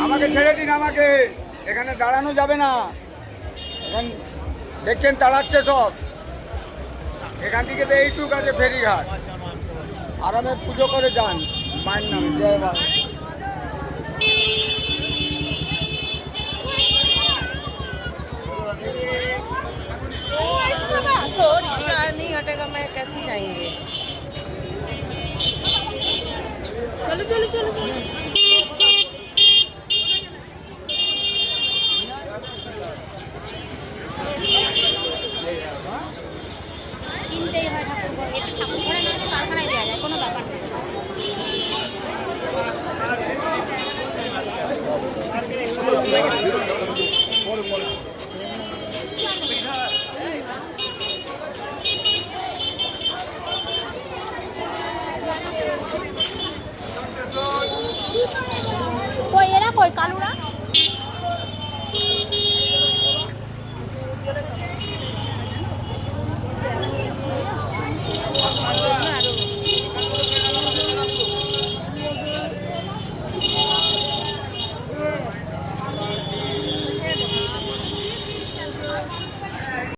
আমাকে ছেড়ে দিন, আমাকে এখানে দাঁড়ানো যাবে না। এখন দেখছেন তাড়াচ্ছে সব। এখান থেকে তো এইটুক আছে ফেরিঘাট, আরামে পুজো করে যান মায়ের নামে। জয় বাবা। तो रिक्शा नहीं हटेगा, मैं कैसे जाएंगे? चलो चलो चलो কিনতেই হয় ঠাকুর ঘর, এটা ঠাকুর ঘরে